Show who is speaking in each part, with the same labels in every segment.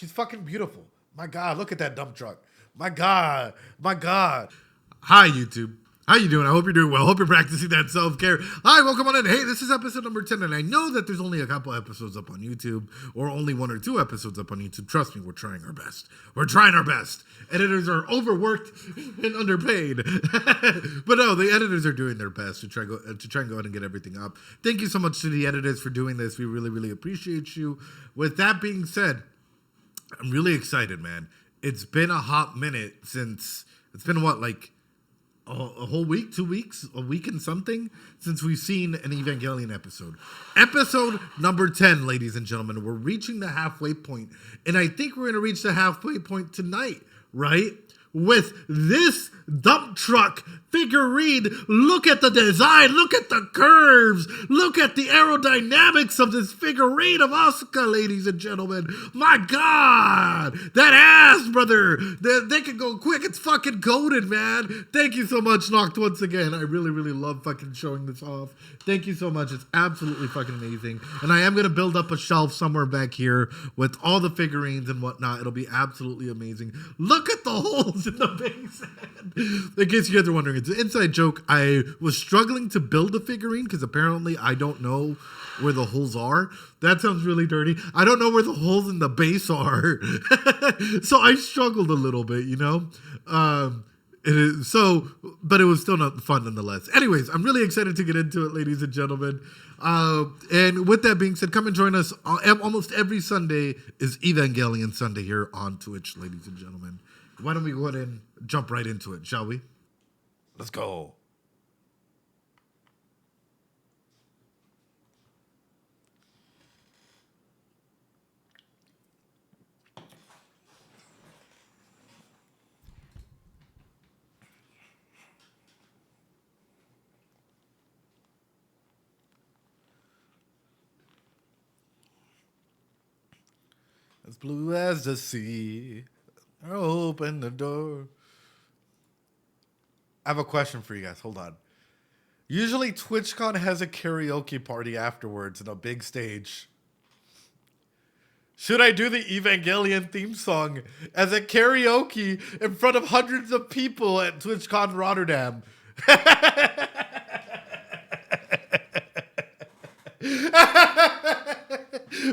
Speaker 1: She's fucking beautiful. My God, look at that dump truck. My God. My God. Hi, YouTube. How you doing? I hope you're doing well. Hope you're practicing that self-care. Hi, welcome on in. Hey, this is episode number 10, and I know that there's only a couple episodes up on YouTube, or only 1 or 2 episodes up on YouTube. Trust me, we're trying our best. We're trying our best. Editors are overworked and underpaid. But no, the editors are doing their best to try and go ahead and get everything up. Thank you so much to the editors for doing this. We really, really appreciate you. With that being said, I'm really excited, man. It's been a hot minute since, it's been what, like, a whole week, 2 weeks, a week and something since we've seen an Evangelion episode. Episode number 10, ladies and gentlemen. We're reaching the halfway point, and I think we're going to reach the halfway point tonight, right? With this dump truck figurine. Look at the design, look at the curves, look at the aerodynamics of this figurine of Asuka, ladies and gentlemen. My God, that ass, brother. They can go quick. It's fucking goated, man. Thank you so much, Noct, once again. I really, really love fucking showing this off. Thank you so much. It's absolutely fucking amazing. And I am going to build up a shelf somewhere back here with all the figurines and whatnot. It'll be absolutely amazing. Look at the holes in the base. In case you guys are wondering, it's an inside joke. I was struggling to build a figurine because apparently I don't know where the holes are. That sounds really dirty. I don't know where the holes in the base are. So I struggled a little bit, you know? But it was still not fun nonetheless. Anyways, I'm really excited to get into it, ladies and gentlemen. And with that being said, come and join us. Almost every Sunday is Evangelion Sunday here on Twitch, ladies and gentlemen. Why don't we go ahead and jump right into it, shall we? Let's go. As blue as the sea, open the door. I have a question for you guys. Hold on. Usually TwitchCon has a karaoke party afterwards in a big stage. Should I do the Evangelion theme song as a karaoke in front of hundreds of people at TwitchCon Rotterdam?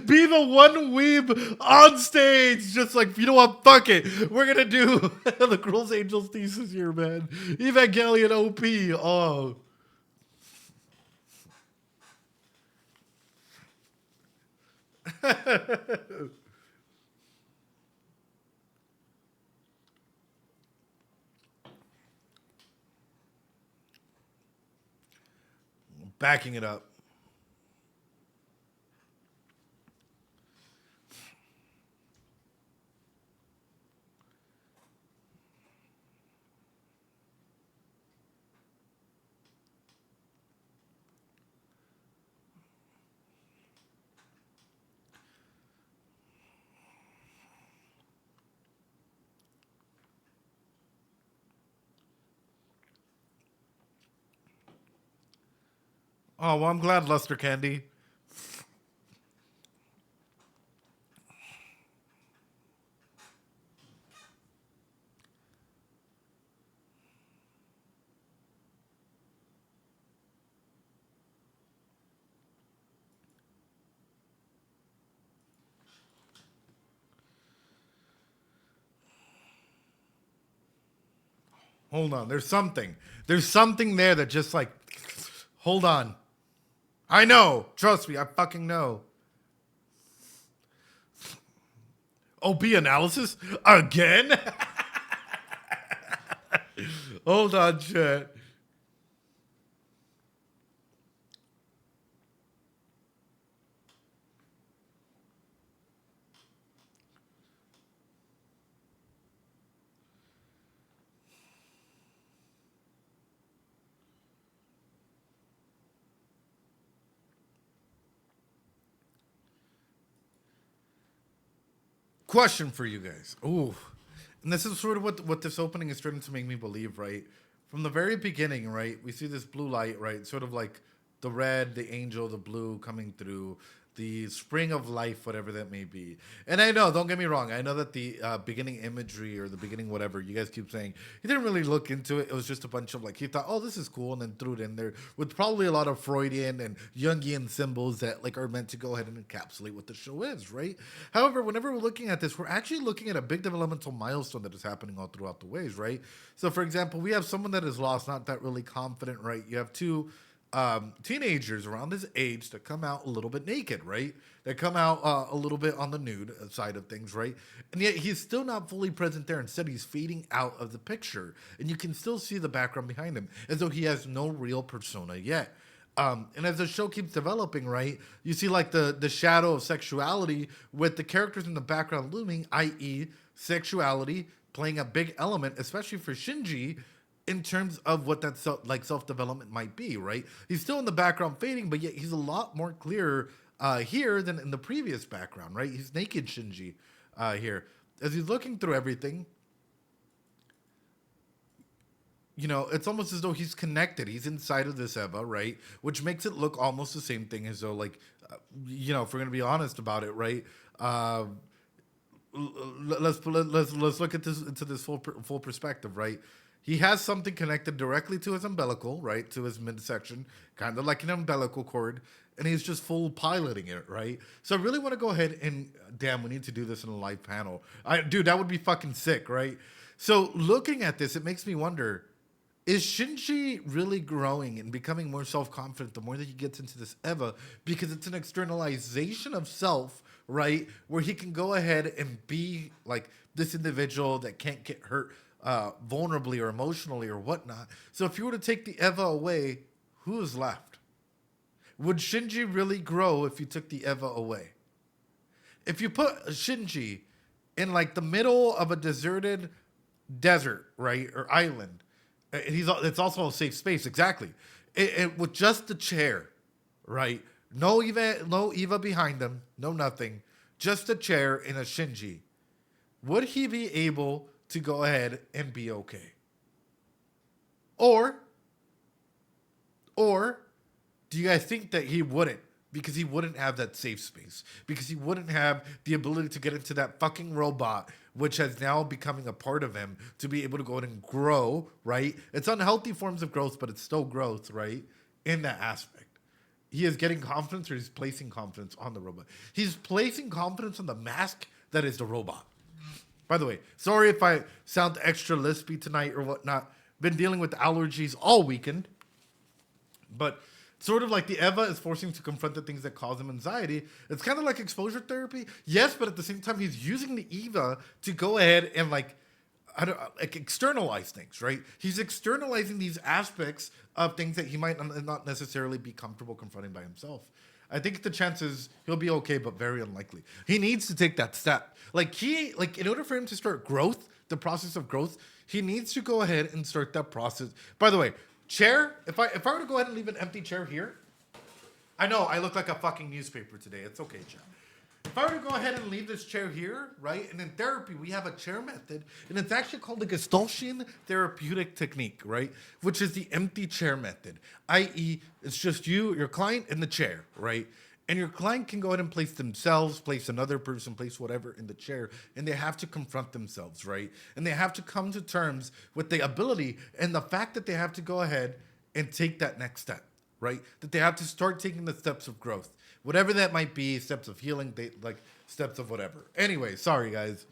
Speaker 1: Be the one weeb on stage, just like, you know what, fuck it. We're gonna do the Girls Angels thesis here, man. Evangelion OP. Oh. Backing it up. Oh, well, I'm glad, Lester Candy. Hold on. There's something. There's something there that just like, hold on. I know. Trust me. I fucking know. OP analysis? Again? Hold on, chat. Question for you guys. Ooh. And this is sort of what this opening is starting to make me believe, right? From the very beginning, right? We see this blue light, right? Sort of like the red, the angel, the blue coming through. the spring of life, whatever that may be. And I know, don't get me wrong, I know that the beginning imagery or the beginning whatever, you guys keep saying, he didn't really look into it. It was just a bunch of like, he thought, oh, this is cool, and then threw it in there with probably a lot of Freudian and Jungian symbols that like are meant to go ahead and encapsulate what the show is, right? However, whenever we're looking at this, we're actually looking at a big developmental milestone that is happening all throughout the ways, right? So for example, we have someone that is lost, not that really confident, right? You have two teenagers around his age that come out a little bit naked, right? That come out a little bit on the nude side of things, right? And yet he's still not fully present there. Instead, he's fading out of the picture. And you can still see the background behind him as though he has no real persona yet. And as the show keeps developing, right, you see like the shadow of sexuality with the characters in the background looming, i.e. sexuality playing a big element, especially for Shinji, in terms of what that self-development might be, right? He's still in the background fading, but yet he's a lot more clearer here than in the previous background, right? He's naked Shinji here. As he's looking through everything, you know, it's almost as though he's connected. He's inside of this Eva, right? Which makes it look almost the same thing as though, like, you know, if we're going to be honest about it, right? Let's look at this into this full perspective, right? He has something connected directly to his umbilical, right? To his midsection, kind of like an umbilical cord. And he's just full piloting it, right? So I really want to go ahead and, damn, we need to do this in a live panel. Dude, that would be fucking sick, right? So looking at this, it makes me wonder, is Shinji really growing and becoming more self-confident the more that he gets into this Eva? Because it's an externalization of self, right? Where he can go ahead and be like this individual that can't get hurt vulnerably or emotionally or whatnot. So if you were to take the Eva away, who is left? Would Shinji really grow if you took the Eva away? If you put Shinji in like the middle of a deserted desert, right, or island, it's also a safe space, exactly. With just the chair, right? No Eva behind him, no nothing, just a chair and a Shinji. Would he be able to go ahead and be okay? Or do you guys think that he wouldn't? Because he wouldn't have that safe space. Because he wouldn't have the ability to get into that fucking robot, which has now becoming a part of him, to be able to go ahead and grow, right? It's unhealthy forms of growth, but it's still growth, right? In that aspect. He is getting confidence, or he's placing confidence on the robot. He's placing confidence on the mask that is the robot. By the way, sorry if I sound extra lispy tonight or whatnot. Been dealing with allergies all weekend. But sort of like the Eva is forcing him to confront the things that cause him anxiety. It's kind of like exposure therapy. Yes, but at the same time, he's using the Eva to go ahead and like externalize things, right? He's externalizing these aspects of things that he might not necessarily be comfortable confronting by himself. I think the chances he'll be okay, but very unlikely. He needs to take that step. In order for him to start growth, the process of growth, he needs to go ahead and start that process. By the way, chair, if I were to go ahead and leave an empty chair here, I know I look like a fucking newspaper today. It's okay, Chad. If I were to go ahead and leave this chair here, right? And in therapy, we have a chair method, and it's actually called the Gestaltian therapeutic technique, right? Which is the empty chair method, i.e., it's just you, your client, and the chair, right? And your client can go ahead and place themselves, place another person, place whatever in the chair, and they have to confront themselves, right? And they have to come to terms with the ability and the fact that they have to go ahead and take that next step, right? That they have to start taking the steps of growth. Whatever that might be, steps of healing, steps of whatever. Anyway, sorry, guys.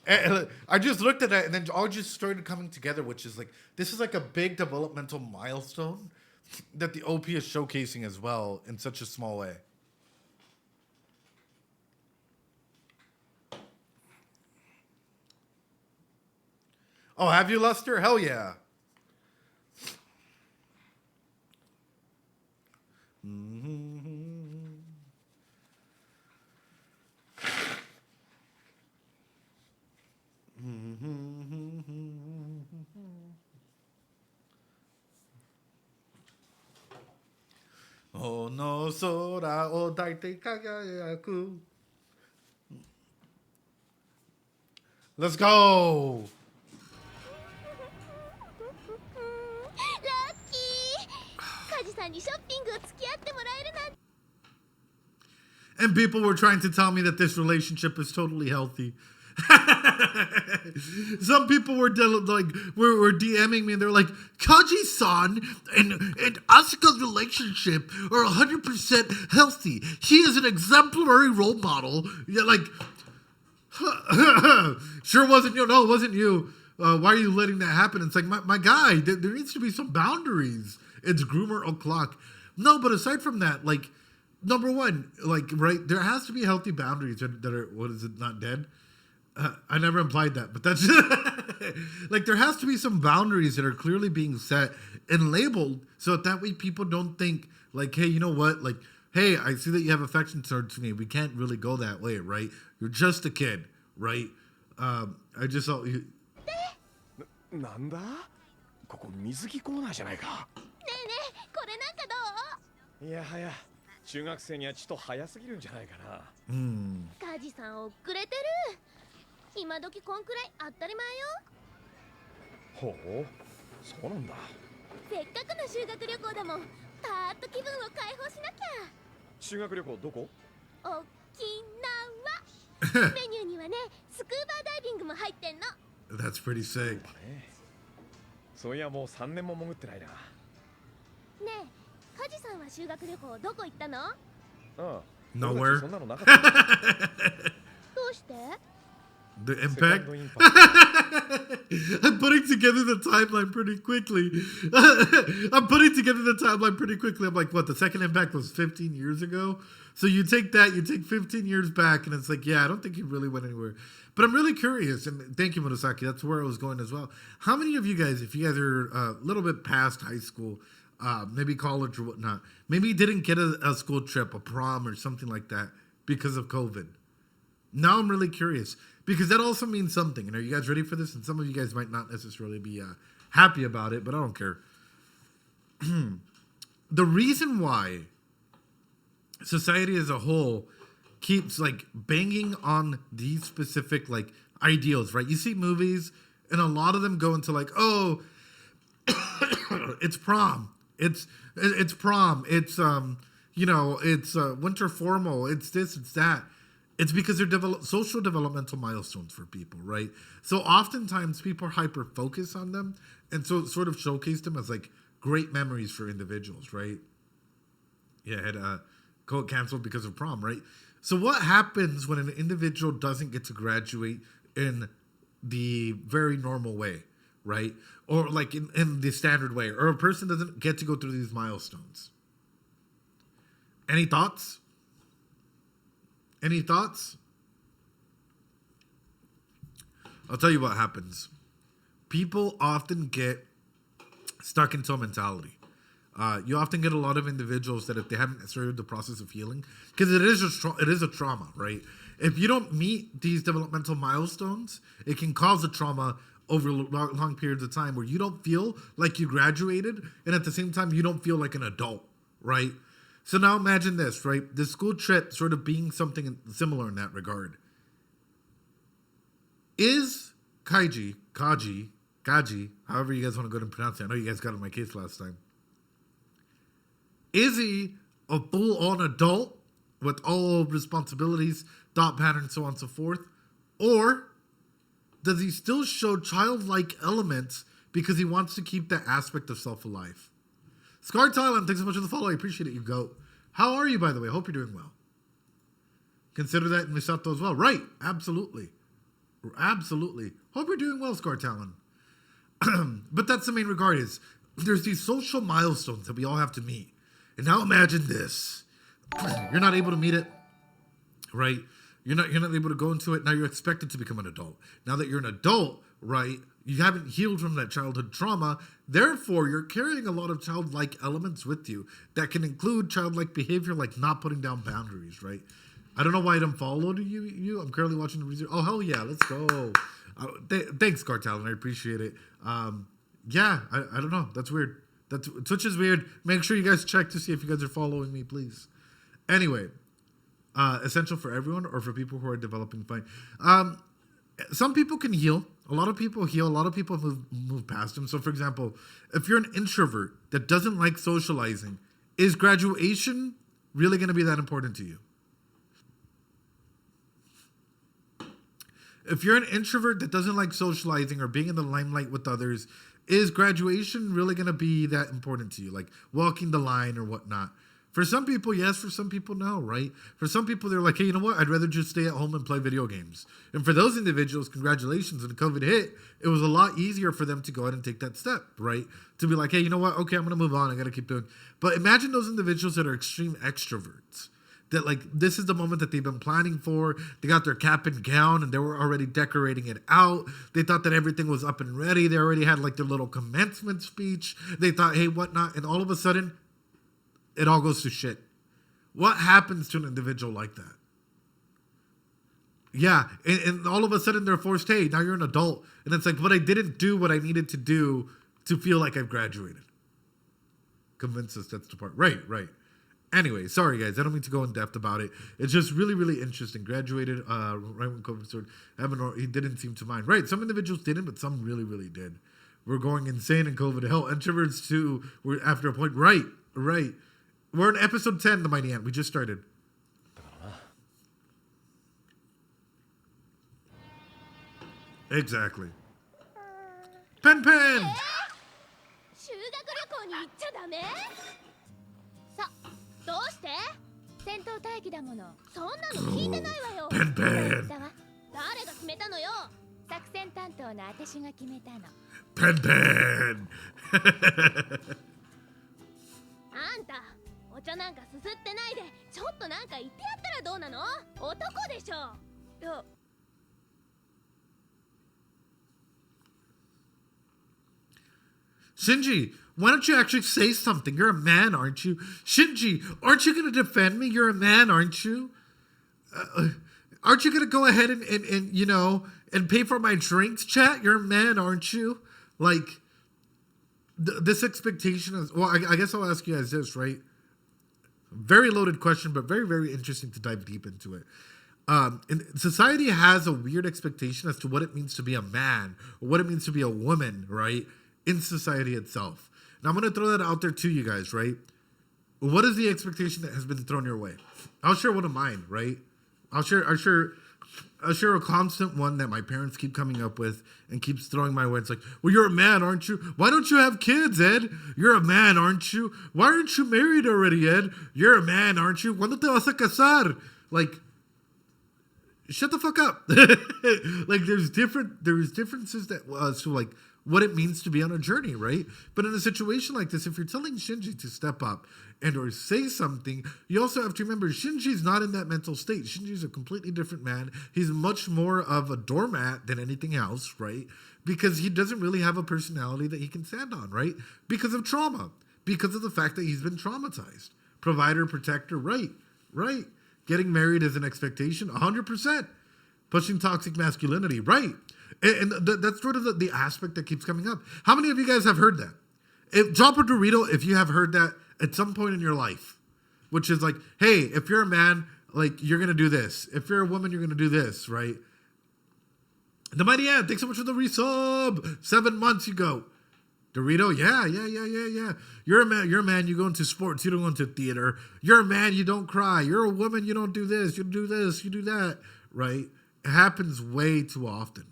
Speaker 1: I just looked at that, and then all just started coming together, which is like, this is like a big developmental milestone that the OP is showcasing as well in such a small way. Oh, have you, Luster? Hell yeah. Oh no, sora o daite kagayaku. Let's go. And people were trying to tell me that this relationship is totally healthy. Some people were were DMing me and they're like, Kaji-san and Asuka's relationship are 100% healthy. He is an exemplary role model. Yeah, like, sure wasn't you. No, it wasn't you. Why are you letting that happen? It's like, my guy, there needs to be some boundaries. It's groomer o'clock. No, but aside from that, like, number one, like, right, there has to be healthy boundaries that are, what is it, not dead? I never implied that, but that's like, there has to be some boundaries that are clearly being set and labeled so that way people don't think like, hey, you know what? Like, hey, I see that you have affection towards me. We can't really go that way, right? You're just a kid, right? I just saw you.
Speaker 2: なんだここ水着コーナーじゃないかねえねえこれなんかどういやはや中学生にはちょっと早すぎるんじゃないかなカジさん遅れてる今時こんくらい当たり前よほうそうなんだせっかくの修学旅行だもんパーッと気分を解放しなきゃ修学旅行どこ沖縄メニューにはねスクーバーダイビングも入ってんの
Speaker 1: That's pretty sick.
Speaker 2: そういやもう3年も潜ってないな。ねえ、カジさんは修学旅行どこ行ったの？ああ。
Speaker 1: Nowhere.
Speaker 2: そんなのなかった。どうして？
Speaker 1: The impact? I'm putting together the timeline pretty quickly. I'm like, what, the second impact was 15 years ago? So you take that, you take 15 years back, and it's like, yeah, I don't think he really went anywhere. But I'm really curious, and thank you, Murasaki, that's where I was going as well. How many of you guys, if you guys are a little bit past high school, maybe college or whatnot, maybe didn't get a school trip, a prom or something like that because of COVID? Now I'm really curious, because that also means something. And are you guys ready for this? And some of you guys might not necessarily be happy about it, but I don't care. The reason why society as a whole keeps like banging on these specific like ideals, right? You see movies and a lot of them go into like, oh, it's prom. It's prom. It's, it's winter formal. It's this, it's that. It's because they're social developmental milestones for people, right? So oftentimes people hyper-focus on them and so sort of showcase them as like great memories for individuals, right? Yeah, I had canceled because of prom, right? So what happens when an individual doesn't get to graduate in the very normal way, right? Or like in the standard way, or a person doesn't get to go through these milestones? Any thoughts? Any thoughts? I'll tell you what happens. People often get stuck into a mentality. You often get a lot of individuals that if they haven't started the process of healing, because it is a trauma, right? If you don't meet these developmental milestones, it can cause a trauma over long periods of time where you don't feel like you graduated, and at the same time, you don't feel like an adult, right? So now imagine this, right? The school trip sort of being something similar in that regard. Is Kaji, however you guys want to go ahead and pronounce it. I know you guys got in my case last time. Is he a full-on adult with all responsibilities, thought patterns, so on and so forth? Or does he still show childlike elements because he wants to keep that aspect of self alive? Scar Thailand, thanks so much for the follow. I appreciate it, you goat. How are you, by the way? Hope you're doing well. Consider that in Misato as well. Right, absolutely. Absolutely. Hope you're doing well, Scar Talon. But that's the main regard is there's these social milestones that we all have to meet. And now imagine this. You're not able to meet it, right? You're not able to go into it. Now you're expected to become an adult. Now that you're an adult, right, you haven't healed from that childhood trauma. Therefore, you're carrying a lot of childlike elements with you that can include childlike behavior like not putting down boundaries, right? I don't know why I didn't follow you. I'm currently watching the research. Oh, hell yeah, let's go. Thanks, Cartalon. I appreciate it. Yeah, I don't know. That's weird. Twitch is weird. Make sure you guys check to see if you guys are following me, please. Anyway, essential for everyone or for people who are developing fine. Some people can heal. A lot of people heal. A lot of people move past them. So, for example, if you're an introvert that doesn't like socializing, is graduation really going to be that important to you? If you're an introvert that doesn't like socializing or being in the limelight with others, is graduation really going to be that important to you? Like walking the line or whatnot? For some people, yes. For some people, no, right? For some people, they're like, hey, you know what? I'd rather just stay at home and play video games. And for those individuals, congratulations. When COVID hit, it was a lot easier for them to go ahead and take that step, right? To be like, hey, you know what? Okay, I'm going to move on. I got to keep doing. But imagine those individuals that are extreme extroverts. That like, this is the moment that they've been planning for. They got their cap and gown and they were already decorating it out. They thought that everything was up and ready. They already had like their little commencement speech. They thought, hey, whatnot. And all of a sudden, it all goes to shit. What happens to an individual like that? Yeah, and all of a sudden they're forced, hey, now you're an adult. And it's like, but I didn't do what I needed to do to feel like I've graduated. Convince us that's the part. Right. Anyway, sorry guys, I don't mean to go in depth about it. It's just really, really interesting. Graduated right when COVID started. He didn't seem to mind. Right, some individuals didn't, but some really, really did. We're going insane in COVID. Hell, introverts too were after a point. Right. We're in episode 10, The Mighty Ant. We just started. Exactly. Pen!
Speaker 3: 修学旅行に行っちゃダメ？さ、どうして？戦闘待機だもの。そんなの聞いてないわよ。
Speaker 1: Pen!
Speaker 3: 誰が決めたのよ？作戦担当の私が決めたの。
Speaker 1: Pen!
Speaker 3: あんた、お茶なんかすすってないで、ちょっとなんか言ってやったらどうなの？男でしょ。
Speaker 1: Shinji, why don't you actually say something? You're a man, aren't you? Shinji, aren't you going to defend me? You're a man, aren't you? Aren't you going to go ahead and you know, and pay for my drinks, chat? You're a man, aren't you? Like, this expectation is, well, I guess I'll ask you guys this, right? Very loaded question, but very, very interesting to dive deep into it. And society has a weird expectation as to what it means to be a man or what it means to be a woman, right? In society itself. Now I'm going to throw that out there to you guys, right? What is the expectation that has been thrown your way? I'll share one of mine, right? I'll share a constant one that my parents keep coming up with and keeps throwing my way. It's like, well, you're a man, aren't you? Why don't you have kids, Ed? You're a man, aren't you? Why aren't you married already, Ed? You're a man, aren't you? ¿Cuándo te vas a casar? Like, shut the fuck up. Like, there's differences that so like what it means to be on a journey, right? But in a situation like this, if you're telling Shinji to step up and or say something, you also have to remember Shinji's not in that mental state. Shinji's a completely different man. He's much more of a doormat than anything else, right? Because he doesn't really have a personality that he can stand on, right? Because of trauma. Because of the fact that he's been traumatized. Provider, protector, right. Getting married is an expectation, 100%. Pushing toxic masculinity, right. And that's sort of the aspect that keeps coming up. How many of you guys have heard that? Drop a Dorito if you have heard that at some point in your life. Which is like, hey, if you're a man, like, you're going to do this. If you're a woman, you're going to do this, right? The Mighty Ant, thanks so much for the resub. 7 months you go. Dorito, yeah. You're a man, you go into sports, you don't go into theater. You're a man, you don't cry. You're a woman, you don't do this, you do this, you do that, right? It happens way too often.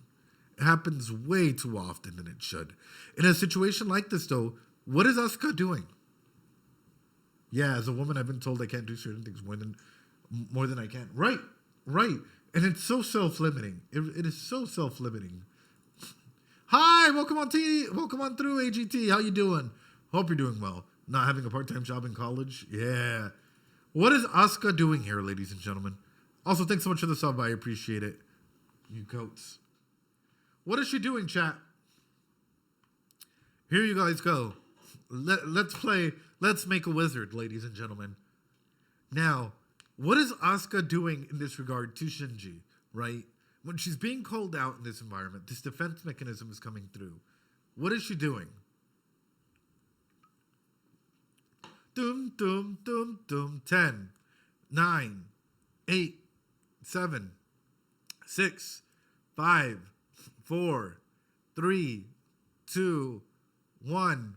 Speaker 1: It happens way too often than it should. In a situation like this, though, what is Asuka doing? Yeah, as a woman, I've been told I can't do certain things more than I can. Right. And it's so self-limiting. It is so self-limiting. Hi, welcome on through, AGT. How you doing? Hope you're doing well. Not having a part-time job in college? Yeah. What is Asuka doing here, ladies and gentlemen? Also, thanks so much for the sub. I appreciate it. You goats. What is she doing, chat? Here you guys go. Let's play Let's Make a Wizard, ladies and gentlemen. Now, what is Asuka doing in this regard to Shinji, right? When she's being called out in this environment, this defense mechanism is coming through. What is she doing? Doom, doom, doom, doom. 10, 9, 8, 7, 6, 5, 4, 3, 2, 1.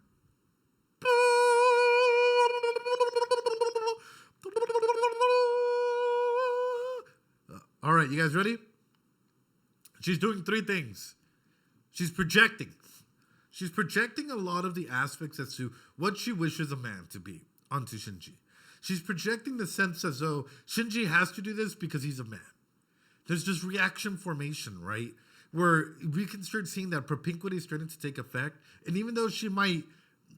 Speaker 1: All right, you guys ready? She's doing three things. She's projecting. She's projecting a lot of the aspects as to what she wishes a man to be onto Shinji. She's projecting the sense as though Shinji has to do this because he's a man. There's this reaction formation, right? Where we can start seeing that propinquity starting to take effect. And even though she might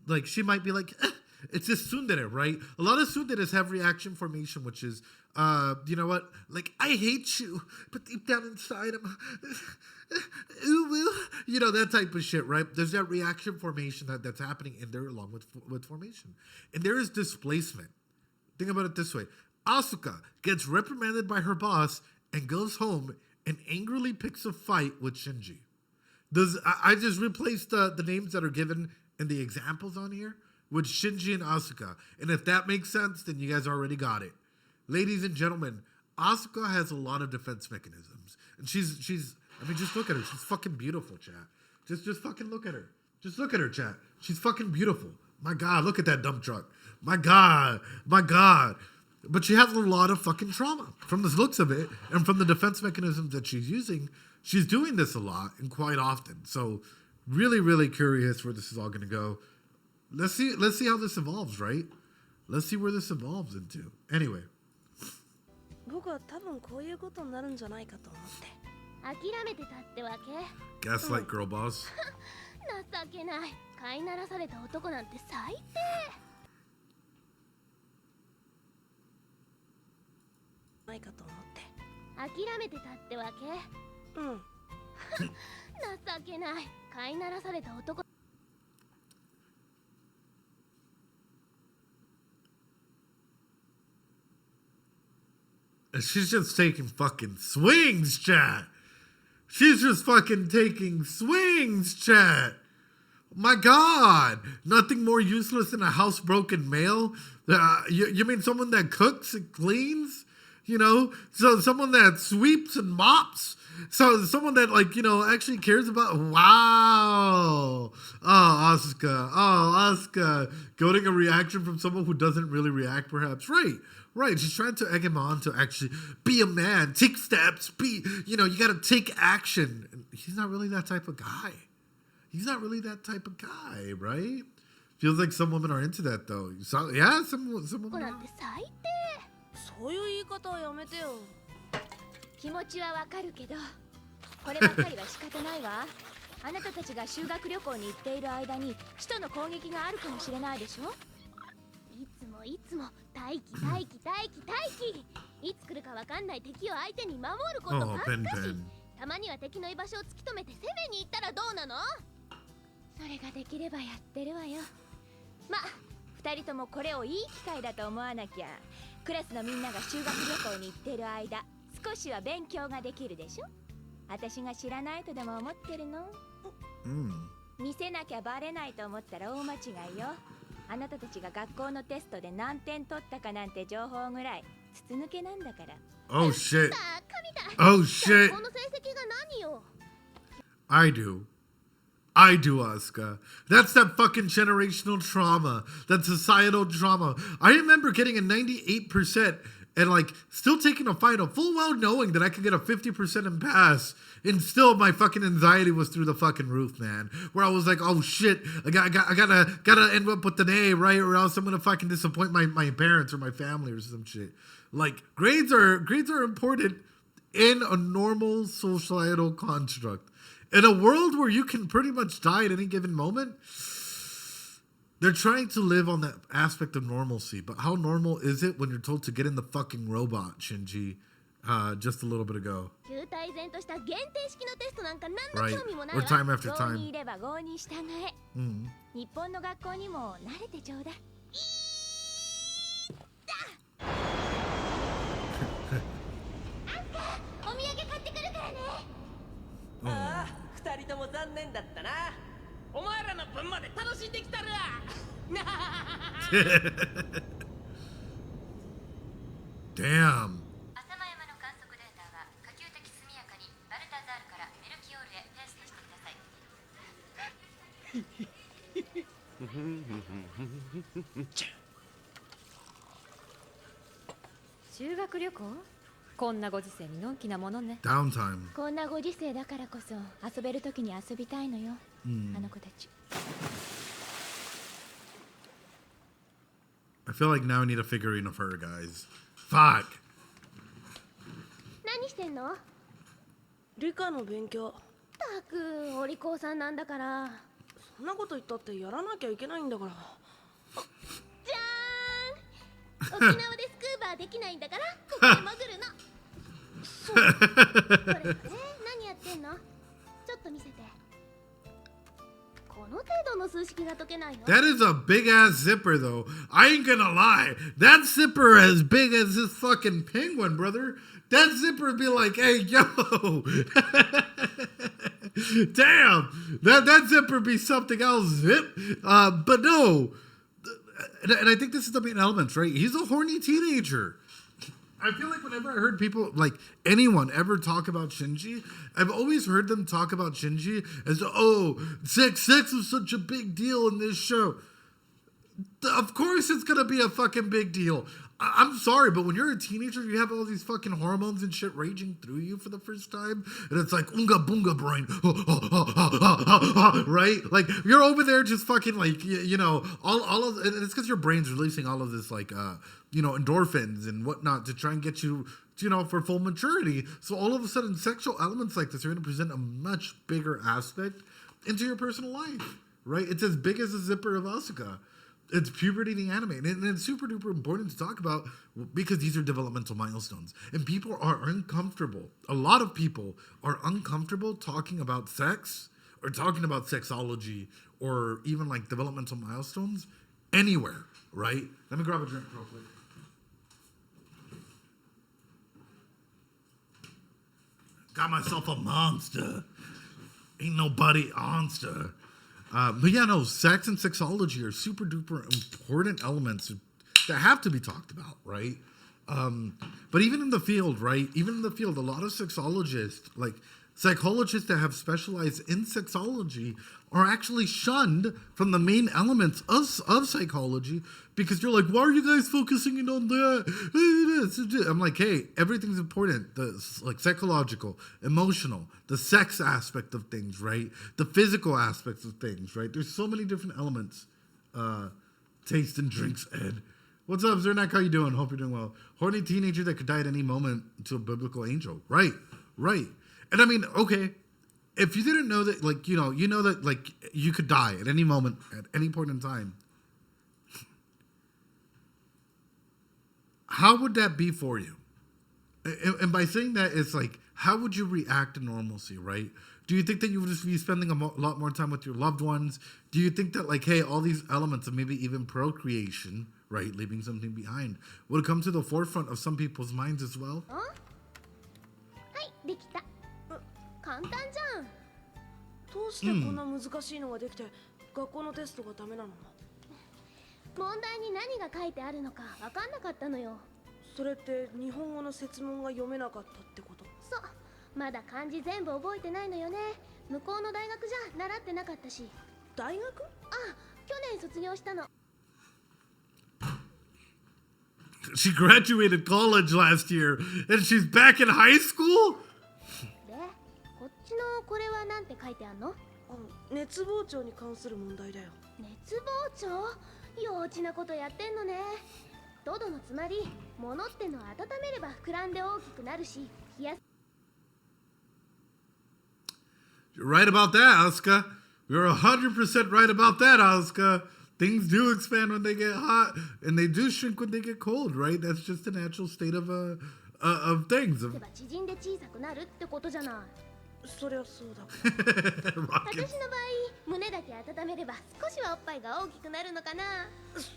Speaker 1: be like, it's just tsundere, right? A lot of tsunderes have reaction formation, which is, you know what? Like, I hate you, but deep down inside, I'm, you know, that type of shit, right? There's that reaction formation that's happening in there along with formation. And there is displacement. Think about it this way. Asuka gets reprimanded by her boss and goes home and angrily picks a fight with Shinji. I just replaced the names that are given in the examples on here with Shinji and Asuka. And if that makes sense, then you guys already got it. Ladies and gentlemen, Asuka has a lot of defense mechanisms. And she's I mean, just look at her. She's fucking beautiful, chat. Just fucking look at her. Just look at her, chat. She's fucking beautiful. My God, look at that dump truck. My God. But she has a lot of fucking trauma from the looks of it and from the defense mechanisms that she's using. She's doing this a lot and quite often. So really, really curious where this is all going to go. Let's see how this evolves, right? Let's see where this evolves into. Anyway.
Speaker 4: 僕は多分こういうことになるんじゃないかと思って。
Speaker 3: 諦めてたってわけ。
Speaker 1: Gaslight girl boss.
Speaker 3: 情けない。飼いならされた男なんて最低。
Speaker 4: ないかと思って。
Speaker 3: 諦めてたってわけ。
Speaker 4: うん。
Speaker 3: 情けない。飼いならされた男。
Speaker 1: She's just taking fucking swings, chat. She's just fucking taking swings, chat. My God. Nothing more useless than a housebroken male? You mean someone that cooks and cleans? You know? So someone that sweeps and mops? So someone that, like, you know, actually cares about... Wow. Oh, Asuka. Getting a reaction from someone who doesn't really react, perhaps. Right, she's trying to egg him on to actually be a man, take steps, you gotta take action. And he's not really that type of guy. Right? Feels like some women are into that, though. Yeah, some women are.
Speaker 4: そういう言い方はやめてよ。
Speaker 3: 気持ちはわかるけど、こればっかりは仕方ないわ。あなたたちが修学旅行に行っている間に使徒の攻撃があるかもしれないでしょ。いつも待機。いつ来るかわかんない敵を相手に守ることばっかし。たまには敵の居場所を突き止めて攻めに行ったらどうなの？それができればやってるわよ。ま、二人ともこれをいい機会だと思わなきゃ。クラスのみんなが修学旅行に行っている間、少しは勉強ができるでしょ。私が知らないとでも思ってるの？見せなきゃバレないと思ったら大間違いよ。あなたたちが学校のテストで何点取ったかなんて情報ぐらい筒抜けなんだから。
Speaker 1: Oh shit. Oh shit.
Speaker 3: この成績が何よ。
Speaker 1: I do, Asuka. That's that fucking generational trauma. That societal trauma. I remember getting a 98% and, like, still taking a final, full well knowing that I could get a 50% and pass. And still, my fucking anxiety was through the fucking roof, man. Where I was like, oh shit, I gotta end up with an A, right? Or else I'm gonna fucking disappoint my parents or my family or some shit. Like, grades are important in a normal societal construct. In a world where you can pretty much die at any given moment, they're trying to live on that aspect of normalcy. But how normal is it when you're told to get in the fucking robot, Shinji, just a little bit ago? Right. Or time after time.
Speaker 4: Ah, 二人とも残念だったな。
Speaker 2: お前らの分まで楽しんできたるわ。
Speaker 1: Damn.
Speaker 5: 浅間山の観測データは可及的速やかにバルタザールからメルキオールへペーストしてください。
Speaker 3: 修学旅行？
Speaker 5: こんなご時世にのんきなものね。
Speaker 1: Downtime.
Speaker 3: こんなご時世だからこそ遊べる時に遊びたいのよ、あの子たち。
Speaker 1: I feel like now I need a figurine of her, guys. Fuck.
Speaker 3: 何してんの？
Speaker 4: 理科の勉強。
Speaker 3: たくお利口さんなんだから。
Speaker 4: そんなこと言ったってやらなきゃいけないんだから。
Speaker 3: じゃーん、沖縄でスクーバーできないんだからここで潜るの。そうこれね、何やってんの？ちょっと見せて。この程度の数式が解けないの？
Speaker 1: That is a big ass zipper, though. I ain't gonna lie. That zipper as big as this fucking penguin, brother. That zipper would be like, hey, yo. Damn. That zipper be something else, zip. But no. And I think this is the main elements, right? He's a horny teenager. I feel like whenever I heard people, like anyone ever talk about Shinji, I've always heard them talk about Shinji as, oh, sex was such a big deal in this show. Of course it's going to be a fucking big deal. I'm sorry, but when you're a teenager, you have all these fucking hormones and shit raging through you for the first time, and it's like, unga boonga brain, right? Like, you're over there just fucking, like, you know, all of, and it's because your brain's releasing all of this, like, you know, endorphins and whatnot to try and get you, you know, for full maturity. So all of a sudden, sexual elements like this are going to present a much bigger aspect into your personal life, right? It's as big as the zipper of Asuka. It's puberty in the anime, and it's super duper important to talk about because these are developmental milestones, and people are uncomfortable. A lot of people are uncomfortable talking about sex or talking about sexology or even like developmental milestones anywhere, right? Let me grab a drink real quick. Got myself a monster. Ain't nobody monster. But yeah, no, sex and sexology are super duper important elements that have to be talked about, right? But even in the field, right? Even in the field, a lot of sexologists, like psychologists that have specialized in sexology, are actually shunned from the main elements of psychology because you're like, why are you guys focusing in on that? I'm like, hey, everything's important. The like psychological, emotional, the sex aspect of things, right? The physical aspects of things, right? There's so many different elements. Taste and drinks, Ed. What's up, Zernak? How you doing? Hope you're doing well. Horny teenager that could die at any moment to a biblical angel. Right. And I mean, okay, if you didn't know that, like, you know that, like, you could die at any moment, at any point in time, how would that be for you? And by saying that, it's like, how would you react to normalcy, right? Do you think that you would just be spending a lot more time with your loved ones? Do you think that, like, hey, all these elements of maybe even procreation, right, leaving something behind, would come to the forefront of some people's minds as well?
Speaker 3: はい、できた。簡単じゃん。
Speaker 4: どうしてこんな難しいのができて、学校のテストがダメなの？
Speaker 3: 問題に何が書いてあるのか分かんなかったのよ。
Speaker 4: それって日本語の説問が読めなかったってこと？
Speaker 3: そう、まだ漢字全部覚えてないのよね。向こうの大学じゃ習ってなかったし。
Speaker 4: 大学？
Speaker 3: あ、去年卒業したの。
Speaker 1: She graduated college last year, and she's back in high school?
Speaker 3: で、こっちのこれはなんて書いてあんの？
Speaker 4: 熱膨張に関する問題だよ。
Speaker 3: 熱膨張？幼稚なことやってんのね。トドのつまり、物ってのは温めれば膨らんで大きくなるし、冷やす。
Speaker 1: You're right about that, Asuka. You're 100% right about that, Asuka. Things do expand when they get hot, and they do shrink when they get cold, right? That's just the natural state of things.
Speaker 3: 縮んで小さくなるってことじゃない。
Speaker 4: そりゃそうだ。
Speaker 3: 私の場合、胸だけ温めれば少しはおっぱいが大きくなるのかな。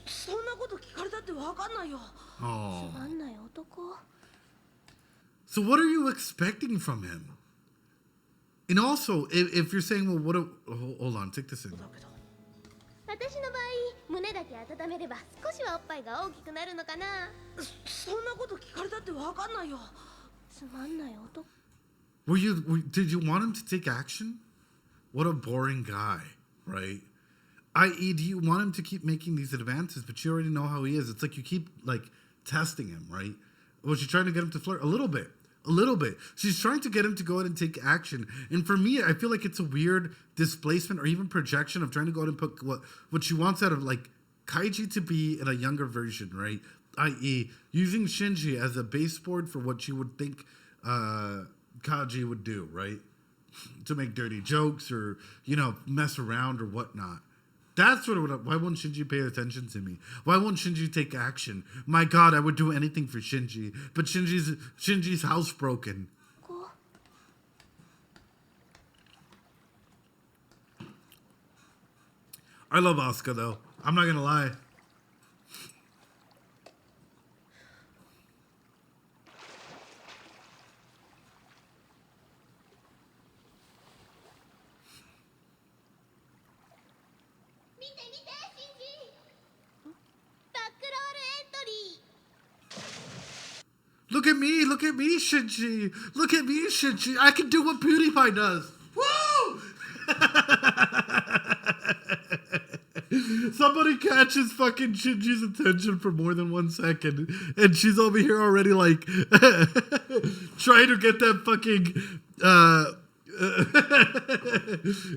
Speaker 4: そんなこと聞かれたってわかんないよ。
Speaker 3: つまんない男。
Speaker 1: So what are you expecting from him? And also, if you're saying, well, hold on, take this in.
Speaker 3: 私の場合、胸だけ温めれば少しはおっぱいが大きくなるのかな。
Speaker 4: そんなこと聞かれたってわかんないよ。
Speaker 3: つまんない男。
Speaker 1: Did you want him to take action? What a boring guy, right? I.e., do you want him to keep making these advances, but you already know how he is? It's like you keep, like, testing him, right? Was she trying to get him to flirt? A little bit. A little bit. She's trying to get him to go out and take action. And for me, I feel like it's a weird displacement or even projection of trying to go out and put what she wants out of like Kaiji to be in a younger version, right? I.e., using Shinji as a baseboard for what she would think Kaji would do, right? To make dirty jokes or, mess around or whatnot. That's what why won't Shinji pay attention to me? Why won't Shinji take action? My God, I would do anything for Shinji, but Shinji's housebroken. I love Asuka though. I'm not gonna lie. Look at me, Shinji. Look at me, Shinji. I can do what PewDiePie does. Woo! Somebody catches fucking Shinji's attention for more than 1 second, and she's over here already like trying to get that fucking.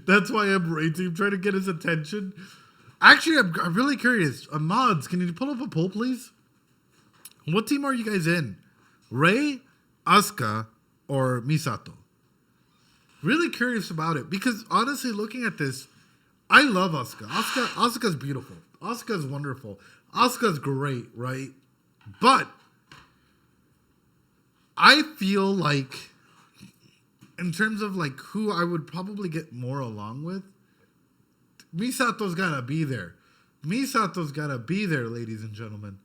Speaker 1: That's why I'm rating. Trying to get his attention. Actually, I'm really curious. Mods, can you pull up a poll, please? What team are you guys in? Rei, Asuka, or Misato? Really curious about it because honestly, looking at this, I love Asuka. Asuka's beautiful. Asuka's wonderful. Asuka's great, right? But I feel like, in terms of like who I would probably get more along with, Misato's gotta be there. Misato's gotta be there, ladies and gentlemen.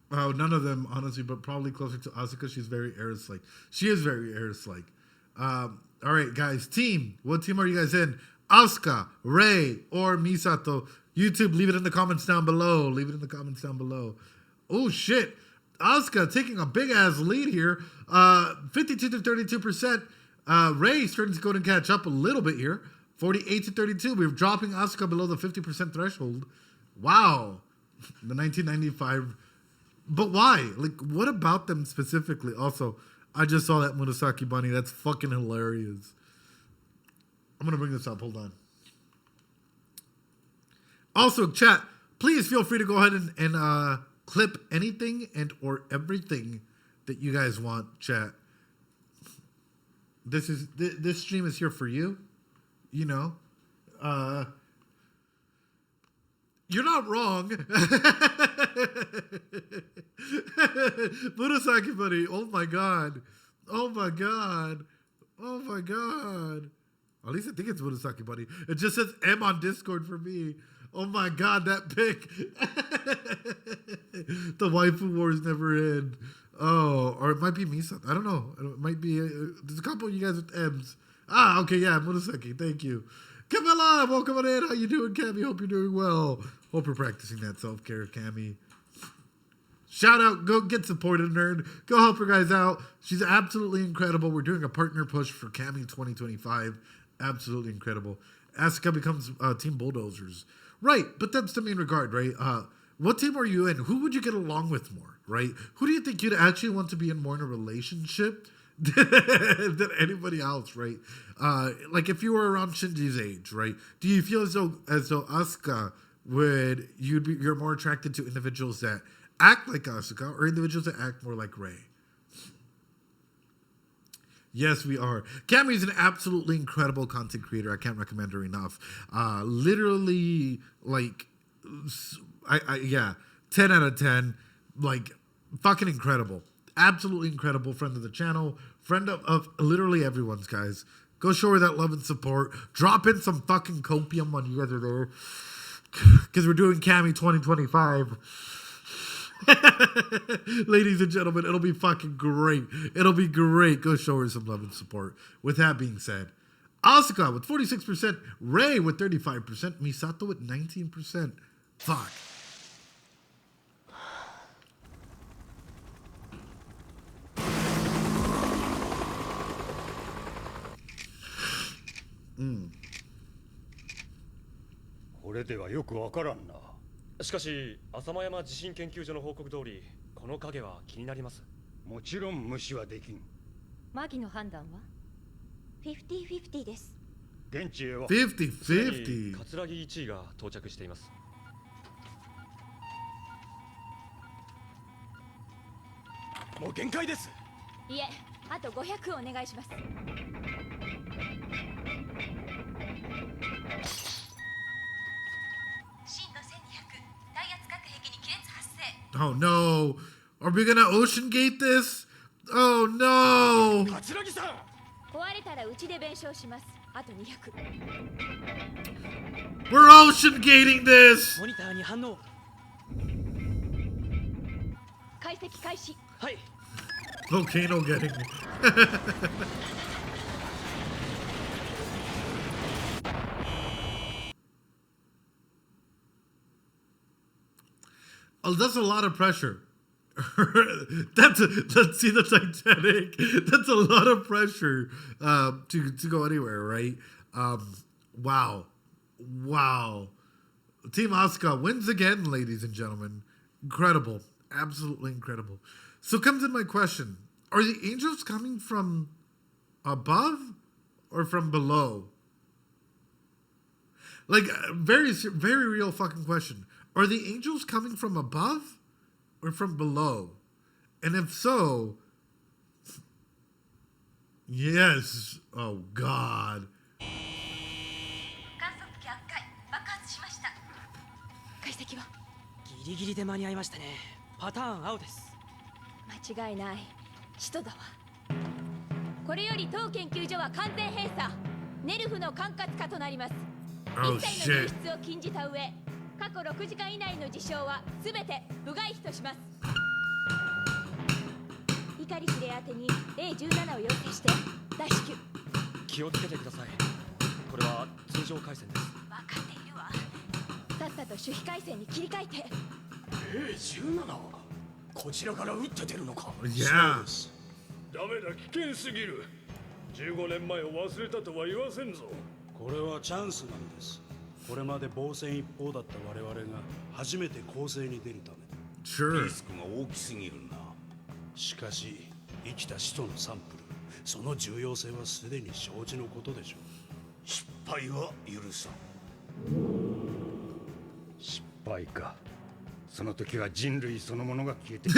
Speaker 1: Oh, none of them, honestly, but probably closer to Asuka. She's very Eris-like. She is very Eris-like. All right, guys. Team. What team are you guys in? Asuka, Rei, or Misato? YouTube, leave it in the comments down below. Leave it in the comments down below. Oh, shit. Asuka taking a big-ass lead here. 52 to 32%. Rei starting to go and catch up a little bit here. 48 to 32. We're dropping Asuka below the 50% threshold. Wow. The 1995... But why? Like, what about them specifically? Also, I just saw that Murasaki bunny. That's fucking hilarious. I'm going to bring this up. Hold on. Also, chat, please feel free to go ahead and clip anything and or everything that you guys want, chat. This stream is here for you. You're not wrong. Murasaki buddy. Oh my god. Oh my god. Oh my god. At least I think it's Murasaki buddy. It just says M on Discord for me. Oh my god, that pic. The waifu wars never end. Oh, or it might be Misa. I don't know. It might be. There's a couple of you guys with M's. Ah, okay, yeah, Murasaki. Thank you. Camilla, welcome on in. How you doing, Cammy? Hope you're doing well. Hope you're practicing that self-care, Cammy. Shout out, go get supported, nerd. Go help her guys out. She's absolutely incredible. We're doing a partner push for Cammy 2025. Absolutely incredible. Asuka becomes Team Bulldozers. Right, but that's the main regard, right? What team are you in? Who would you get along with more, right? Who do you think you'd actually want to be in more in a relationship than anybody else, right? Like if you were around Shinji's age, right? Do you feel as though Asuka you're more attracted to individuals that act like Asuka or individuals that act more like Rei? Yes, we are. Cammy is an absolutely incredible content creator. I can't recommend her enough. Literally, like, yeah, 10 out of 10. Like, fucking incredible. Absolutely incredible. Friend of the channel. Friend of literally everyone's, guys. Go show her that love and support. Drop in some fucking copium when you guys are there. Because we're doing Cammy 2025. Ladies and gentlemen, it'll be fucking great. It'll be great. Go show her some love and support. With that being said, Asuka with 46%, Rei with 35%, Misato with 19%. Fuck. Mm.
Speaker 2: これではよくわからんな。しかし浅間山地震研究所の報告通り、ここの影は気になります。
Speaker 6: もちろん無視はできん。
Speaker 7: マギの判断は
Speaker 3: 50-50です。
Speaker 6: 現地へは
Speaker 1: 50-50.
Speaker 2: 桂木1位が到着しています。もう限界です。
Speaker 3: いえ、あと500お願いします。
Speaker 5: 震度1200、耐圧隔壁に亀裂発生。
Speaker 1: Oh no. Are we gonna ocean gate this? Oh no.
Speaker 2: 桂木さん。
Speaker 3: 壊れたらうちで弁償します。あと200。
Speaker 1: We're ocean gating this.
Speaker 2: モニターに反応。
Speaker 3: 解析開始。
Speaker 2: はい。
Speaker 1: Volcano getting me. Oh, that's a lot of pressure. Let's see the Titanic. That's a lot of pressure to go anywhere, right? Wow. Team Asuka wins again, ladies and gentlemen. Incredible. Absolutely incredible. So comes in my question. Are the angels coming from above or from below? Like, very, very real fucking question. Are the angels coming from above or from below? And if so, yes. Oh, God.
Speaker 5: 観測機圧壊、爆発しました。
Speaker 3: 解析は
Speaker 8: ギリギリで間に合いましたね。パターン青です。
Speaker 3: 間違いない。使徒だわ。これより当研究所は完全閉鎖。ネルフの管轄下となります。一切の入室を禁じた上、過去6時間以内の事象は全て部外費とします。碇司令宛てに A17 を要請して大至急。
Speaker 2: 気をつけてください。これは通常回線です。
Speaker 3: 分かっているわ。さっさと守秘回線に切り替えて。
Speaker 2: 17はこちらから撃って出るのか。
Speaker 1: Yeah.
Speaker 9: ダメだ、危険すぎる。15年前を忘れたとは言わせんぞ。
Speaker 10: これはチャンスなんです。これまで防戦一方だった我々が初めて攻勢に出るため。
Speaker 1: Sure.
Speaker 6: リスクが大きすぎるな。
Speaker 10: しかし生きた使徒のサンプル、その重要性はすでに承知のことでしょう。
Speaker 6: 失敗は許さん。失敗か。その時は人類そのものが消えて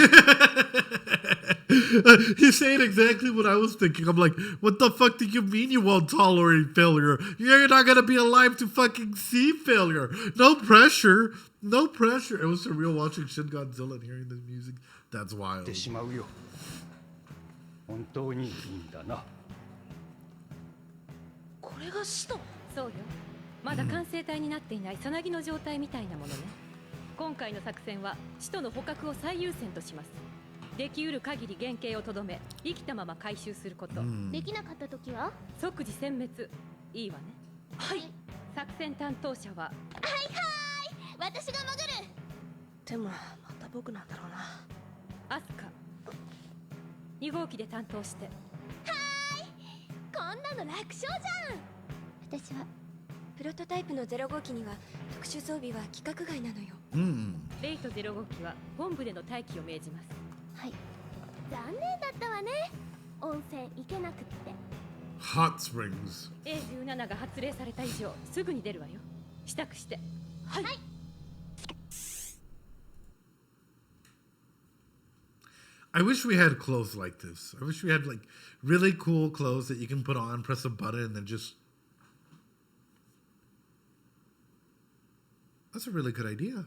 Speaker 1: He's saying exactly what I was thinking. I'm like, what the fuck do you mean you won't tolerate failure? You're not gonna be alive to fucking see failure. No pressure. No pressure. It was surreal watching Shin Godzilla and hearing the music. That's wild.
Speaker 6: てしまうよ。本当にいいんだな。
Speaker 4: これが使徒？
Speaker 7: そうよ。まだ完成体になっていないさなぎの状態みたいなものね。今回の作戦は使徒の捕獲を最優先とします。できうる限り原型をとどめ、生きたまま回収すること。
Speaker 3: できなかった時は
Speaker 7: 即時殲滅。いいわね。
Speaker 4: はい。
Speaker 7: 作戦担当者は
Speaker 3: 私が潜る。
Speaker 4: でもまた僕なんだろうな。
Speaker 7: アスカ。2号機で担当して。
Speaker 3: こんなの楽勝じゃん。私はプロトタイプの0号機には特殊装備は規格外なのよ。
Speaker 7: レイと0号機は本部での待機を命じます。
Speaker 3: はい。残念だったわね。温泉行けなくって。
Speaker 1: Hot springs.
Speaker 7: A17 が発令された以上すぐに出るわよ。支度して。
Speaker 3: はい。
Speaker 1: I wish we had clothes like this. I wish we had like really cool clothes that you can put on, press a button, and then just. That's a really good idea.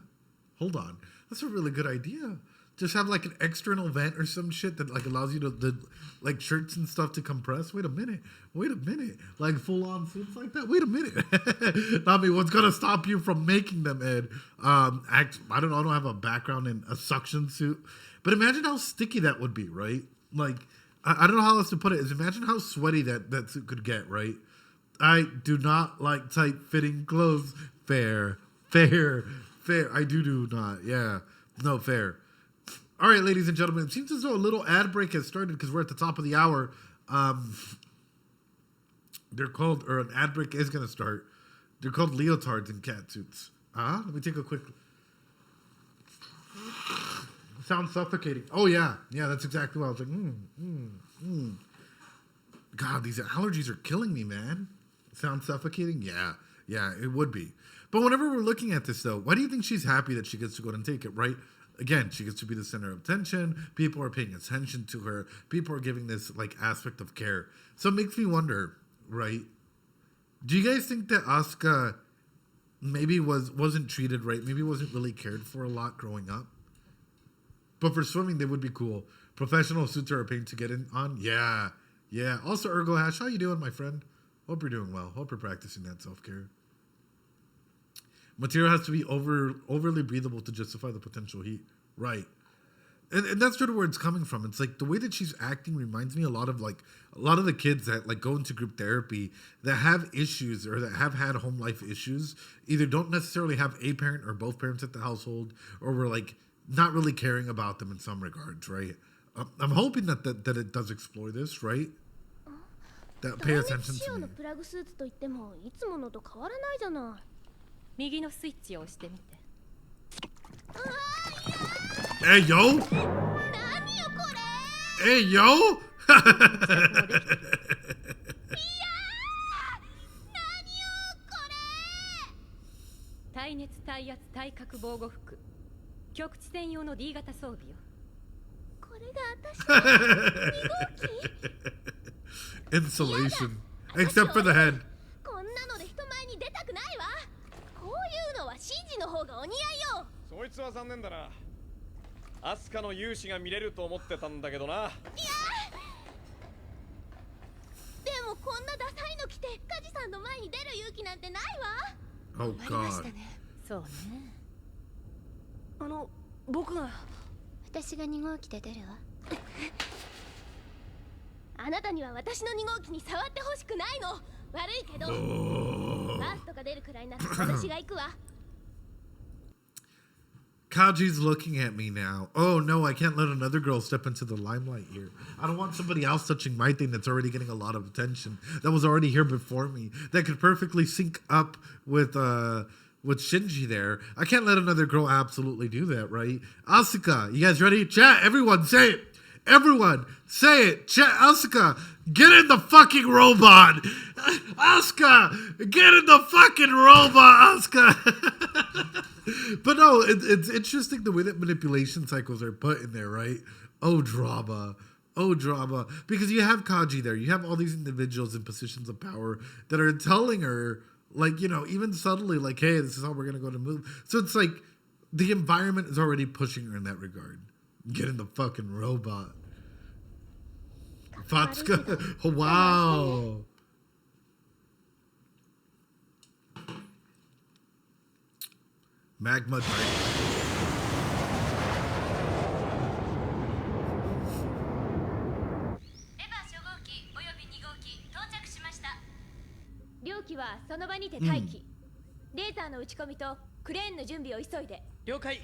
Speaker 1: Hold on. That's a really good idea. Just have like an external vent or some shit that like allows you to the like shirts and stuff to compress. Wait a minute. Like full on suits like that. Wait a minute. Nami, what's gonna stop you from making them, Ed? I don't know. I don't have a background in a suction suit, but imagine how sticky that would be, right? Like I don't know how else to put it. Is imagine how sweaty that suit could get, right? I do not like tight fitting clothes. Fair. I do not. Yeah. No, fair. All right, ladies and gentlemen, it seems as though a little ad break has started because we're at the top of the hour. They're called, or an ad break is going to start. They're called leotards in cat suits. Let me take a quick. Sounds suffocating. Oh yeah, yeah, that's exactly what I was like. God, these allergies are killing me, man. Sounds suffocating? Yeah, it would be. But whenever we're looking at this, though, why do you think she's happy that she gets to go and take it, right? Again, she gets to be the center of attention. People are paying attention to her. People are giving this, like, aspect of care. So it makes me wonder, right? Do you guys think that Asuka maybe wasn't treated right? Maybe wasn't really cared for a lot growing up? But for swimming, they would be cool. Professional suits are paying to get in on? Yeah. Also, Ergo Hash, how you doing, my friend? Hope you're doing well. Hope you're practicing that self-care. Material has to be overly breathable to justify the potential heat. Right. And that's sort of where it's coming from. It's like the way that she's acting reminds me a lot of the kids that like go into group therapy that have issues or that have had home life issues, either don't necessarily have a parent or both parents at the household, or were like not really caring about them in some regards, right? I'm hoping that it does explore this, right? That pay attention to me.
Speaker 7: 右のスイッチを押してみて。
Speaker 1: Hey yo! Hey yo!
Speaker 7: 耐熱耐圧耐角防護服。局地専用の D 型装備よ。
Speaker 3: これが私の2号機
Speaker 1: Insulation. Except for the head.
Speaker 3: こんなので人前に出たくないわ。こういうのはシンジの方がお似合いよ。
Speaker 2: そいつは残念だな。アスカの勇姿が見れると思ってたんだけどな。いや
Speaker 3: でもこんなダサいの着てカジさんの前に出る勇気なんてないわ。
Speaker 1: Oh God.
Speaker 7: そうね。
Speaker 4: 僕が
Speaker 3: 私が2号機で出るわ。あなたには私の2号機に触ってほしくないの。悪いけどバスとか出るくらいなら私が行くわ。
Speaker 1: Kaji's looking at me now. Oh no, I can't let another girl step into the limelight here. I don't want somebody else touching my thing that's already getting a lot of attention, that was already here before me, that could perfectly sync up with Shinji there. I can't let another girl absolutely do that, right? Asuka, you guys ready? Chat, everyone say it. Everyone, say it. Chat, Asuka, get in the fucking robot. Asuka, get in the fucking robot, Asuka. But no, it's interesting the way that manipulation cycles are put in there, right? Oh, drama. Because you have Kaji there. You have all these individuals in positions of power that are telling her, like, you know, even subtly, like, hey, this is how we're going to go to move. So it's like the environment is already pushing her in that regard. Get in the fucking robot. Fatsuka. Wow. Magma Dragon.
Speaker 3: 両機はその場にて待機。レーザーの打ち込みとクレーンの準備を急いで。
Speaker 8: 了解。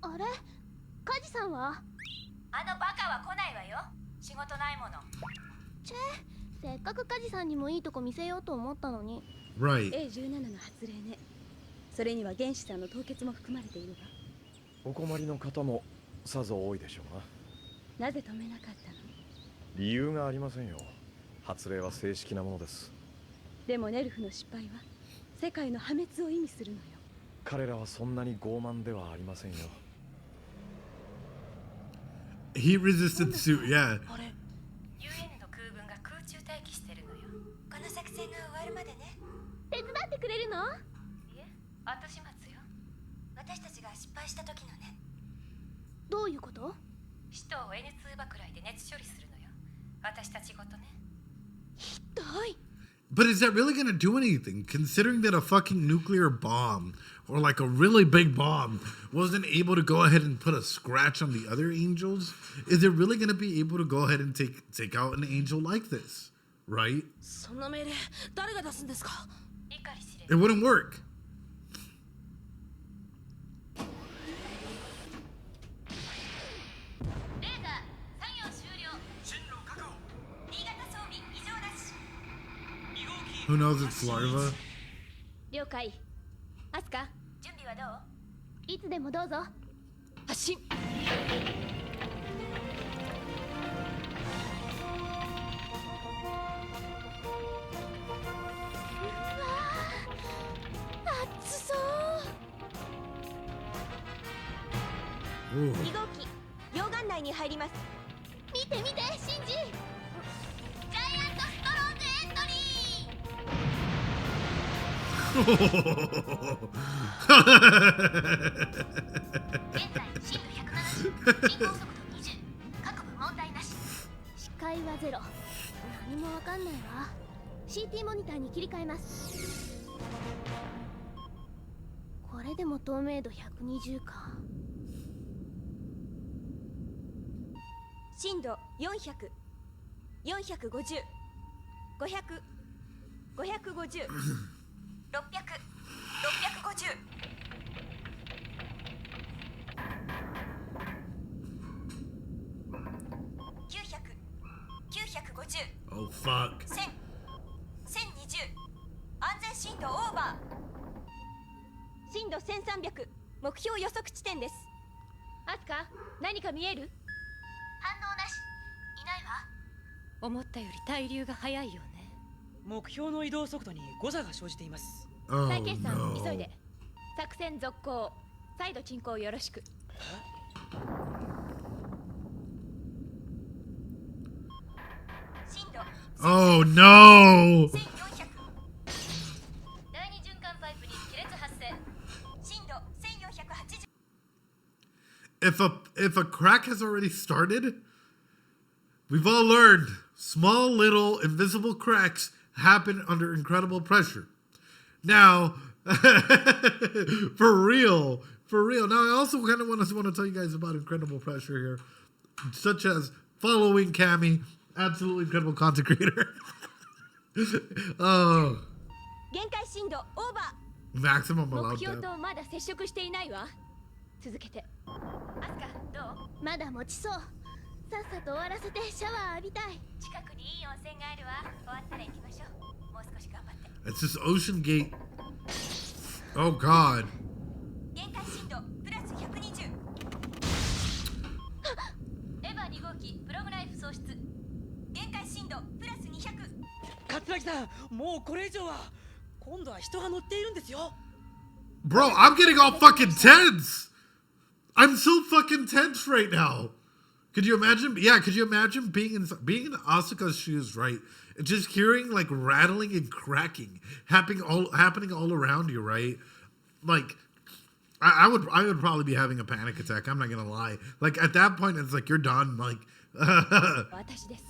Speaker 3: あれ？カジさんは？
Speaker 5: あのバカは来ないわよ。仕事ないもの。
Speaker 3: チェ、せっかくカジさんにもいいとこ見せようと思ったのに。
Speaker 1: Right.
Speaker 7: A17 の発令ね。それには原子さんの凍結も含まれているわ。
Speaker 2: お困りの方もさぞ多いでしょうな。
Speaker 7: なぜ止めなかったの？
Speaker 2: 理由がありませんよ。発令は正式なものです。
Speaker 7: でもネルフの失敗は世界の破滅を意味するのよ。
Speaker 2: 彼らはそんなに傲慢ではありませんよ。
Speaker 1: Heat resistant suit, yeah.
Speaker 5: UN の空軍が空中待機してるのよ。この作戦が終わるまでね。
Speaker 3: 手伝ってくれるの？
Speaker 5: いえ、後始末よ。私たちが失敗した時のね。
Speaker 3: どういうこと？
Speaker 5: 使徒を N2 爆雷で熱処理するのよ。私たちごとね。
Speaker 3: ひどい。
Speaker 1: But is that really going to do anything? Considering that a fucking nuclear bomb, or like a really big bomb, wasn't able to go ahead and put a scratch on the other angels, is it really going to be able to go ahead and take out an angel like this? Right?
Speaker 4: そんな命令誰が出すんですか？
Speaker 1: It wouldn't work. Who knows it's larva?
Speaker 3: 了解。アスカ、準備はどう？いつでもどうぞ。
Speaker 7: 発進。
Speaker 3: 熱そう。
Speaker 1: Ooh.
Speaker 3: 2号機溶岩内に入ります。見て見てシンジ。ジャイアントストロークエントリー。現在震度170、進行速度20、各部問題なし。視界はゼロ。何もわかんないわ。CT モニターに切り替えます。これでも透明度120か。震度400、450、500、550、600、650、900、950、
Speaker 1: Oh fuck.
Speaker 3: 1000、1020、安全震度オーバー。震度1300、目標予測地点です。アスカ、何か見える？反応なし。いないわ。
Speaker 7: 思ったより対流が速いよね。
Speaker 8: 目標の移動速度に誤差が生じています。
Speaker 1: Oh
Speaker 3: 再決算、
Speaker 1: no.
Speaker 3: 急いで。作戦続行。再度進行よろしく。震度
Speaker 1: Oh no.
Speaker 3: 1400。第二循環パイプに亀裂発生。震度1480。
Speaker 1: If a crack has already started, we've all learned small little invisible cracks happen under incredible pressure. Now, for real. Now, I also kind of want to tell you guys about incredible pressure here, such as following Cammy, absolutely incredible content creator. Oh,
Speaker 3: 限界震度オーバ
Speaker 1: maximum
Speaker 3: ー。
Speaker 1: allowed
Speaker 3: 目標
Speaker 1: depth.
Speaker 3: とまだ接触していないわ。続けて。アスカ、どう？まだ持ちそう。さっさと終わらせてシャワー浴びたい。近くにいい温泉があるわ。終わったら行きましょう。もう少し頑張って。
Speaker 1: It's this Ocean Gate. Oh God.
Speaker 3: 限界震度プラス120。エヴァ2号機プログライフ喪失。限界震度プラス200。
Speaker 8: 桂木さん、もうこれ以上は。今度は人が乗っているんですよ。
Speaker 1: Bro, I'm getting all fucking tense. I'm so fucking tense right now. Could you imagine? Yeah, could you imagine being in Asuka's shoes, right? And just hearing like rattling and cracking happening all around you, right? Like, I would probably be having a panic attack. I'm not gonna lie. Like at that point, it's like you're done. Like,
Speaker 3: 私です。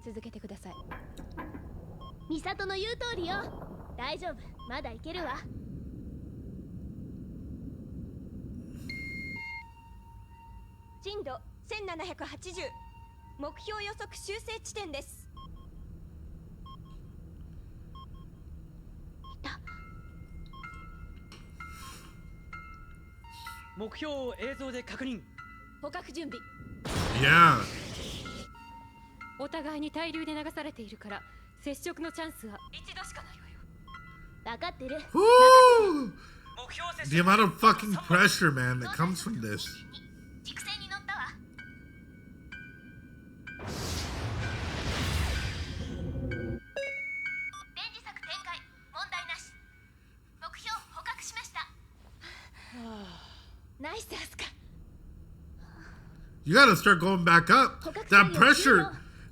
Speaker 3: 続けてください。ミサトの言う通りよ。大丈夫。まだいけるわ。震度1780。目標予測修正地点です。いた。
Speaker 8: 目標を映像で確認。
Speaker 3: 捕獲準備。
Speaker 1: yeah.
Speaker 7: お互いに対流で流されているから接触のチャンスは一度しかないわよ。
Speaker 3: 分かってる。
Speaker 1: Woo!
Speaker 8: 目標接
Speaker 1: The
Speaker 8: 触。
Speaker 1: amount of fucking pressure, man, that comes from this.
Speaker 3: 軸線に乗ったわ。電磁柵展開。問題なし。目標捕獲しました。ナイスアスカ。
Speaker 1: You gotta start going back up.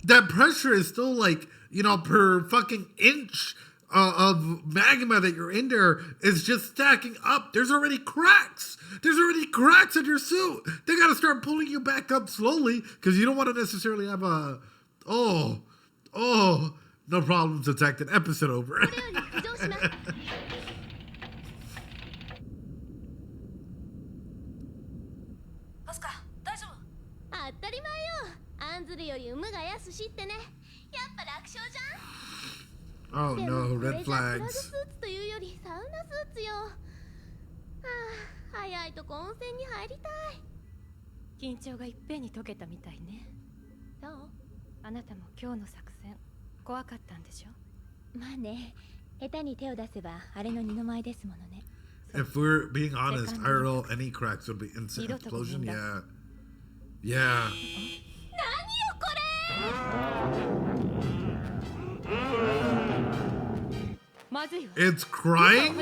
Speaker 1: That pressure is still like, you know, per fucking inch of magma that you're in there is just stacking up. There's already cracks. There's already cracks in your suit. They gotta start pulling you back up slowly because you don't want to necessarily have a, no problems detected. Episode over.
Speaker 3: これより移動します。アスカ、大丈夫？当たり前よ。案ずるより有無が安しってね。やっぱ楽勝じゃん。
Speaker 1: Oh
Speaker 3: で
Speaker 1: no,
Speaker 3: もこれ
Speaker 1: red
Speaker 3: じゃプラグ
Speaker 1: flags.
Speaker 3: スーツというよりサウナスーツよ。はあ、早いとこ温泉に入りたい。
Speaker 7: 緊張がいっぺんに解けたみたいね。
Speaker 3: どう？
Speaker 7: あなたも今日の作戦怖かったんでしょ。
Speaker 3: まあね、下手に手を出せばあれの二の舞ですものね。
Speaker 1: If we're being honest, IRL, any cracks would be instant explosion. Yeah. Yeah. It's crying?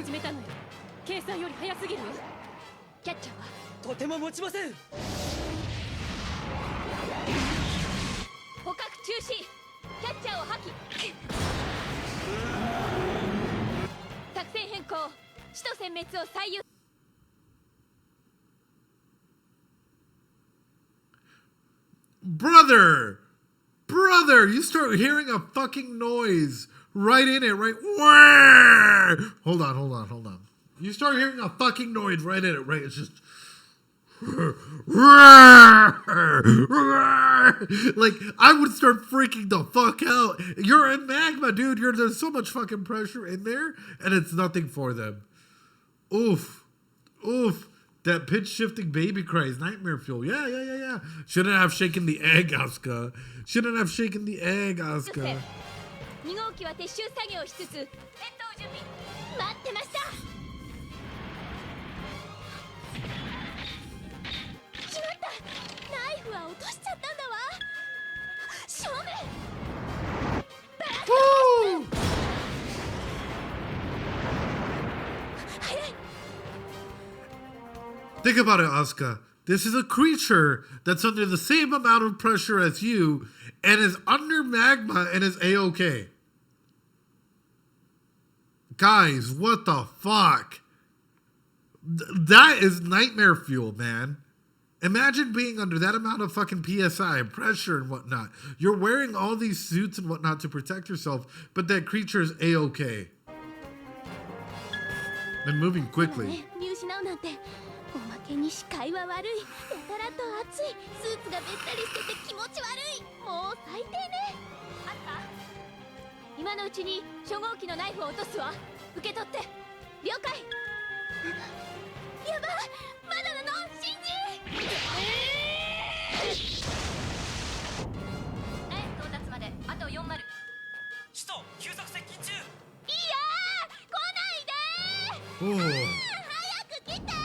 Speaker 7: 計算より早すぎるよ。
Speaker 3: キャッチャーは
Speaker 8: とても持ちません。
Speaker 3: 捕獲中止。キャッチャーを破棄。作戦変更。使徒殲滅を最優。
Speaker 1: Brother! You start hearing a fucking noise right in it, right? Hold on. You start hearing a fucking noise right in it, right? It's just... like, I would start freaking the fuck out. You're in magma, dude. There's so much fucking pressure in there, and it's nothing for them. Oof. That pitch shifting baby cry is nightmare fuel. Yeah. Shouldn't have shaken the egg, Asuka.
Speaker 3: 2号機は撤収作業しつつ戦闘準備。待ってました。しまった。ナイフは落としちゃったんだわ。正面。バランス。早い。
Speaker 1: Think about it, Asuka. This is a creature that's under the same amount of pressure as you and is under magma and is A-OK. Guys, what the fuck? That is nightmare fuel, man. Imagine being under that amount of fucking PSI and pressure and whatnot. You're wearing all these suits and whatnot to protect yourself, but that creature is A-OK. And moving quickly.
Speaker 3: おまけに視界は悪い。やたらと暑い。スーツがべったりしてて気持ち悪い。もう最低ね。あった。今のうちに初号機のナイフを落とすわ。受け取って。了解。やばい。まだなの、シンジ。
Speaker 5: ナイフ到達まであと40。
Speaker 8: 使徒急速接近中。
Speaker 3: いやー、来ないでー。早く来て。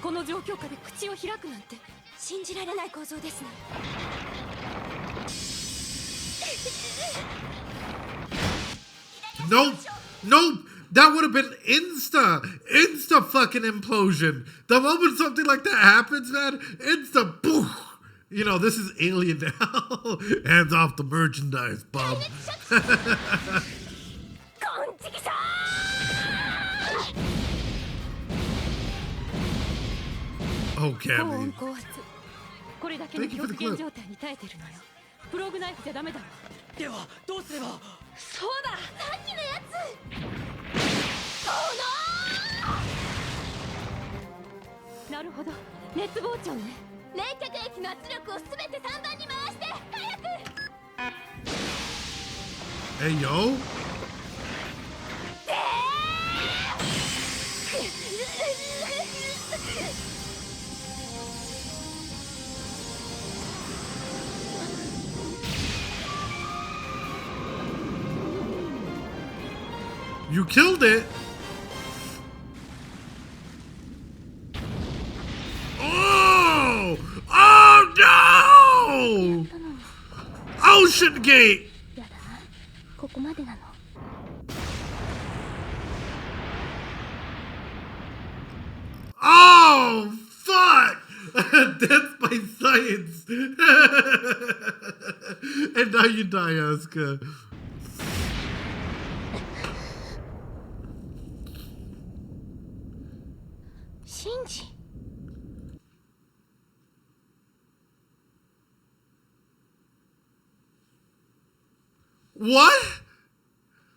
Speaker 7: この状況下で口を開くなんて信じられない構造ですね。
Speaker 1: Nope. That would have been insta fucking implosion. The moment something like that happens, man, insta poof. You know, this is Alien now. Hands off the merchandise, bub. Oh, Cammy.
Speaker 7: これだけの極限状態に耐えてるのよ。プログナイフじゃダメだわ。
Speaker 8: ではどうすれば。
Speaker 3: そうだ。さっきのやつ。
Speaker 7: なるほど、熱膨張ね。
Speaker 3: 冷却液の圧力をすべて3番に回して早く。
Speaker 1: Hey yo. You killed it. Oh no! Ocean Gate.
Speaker 3: やだな。ここまでなの。
Speaker 1: Oh fuck! That's my science. And now you die, Asuka.
Speaker 3: Shinji.
Speaker 1: What?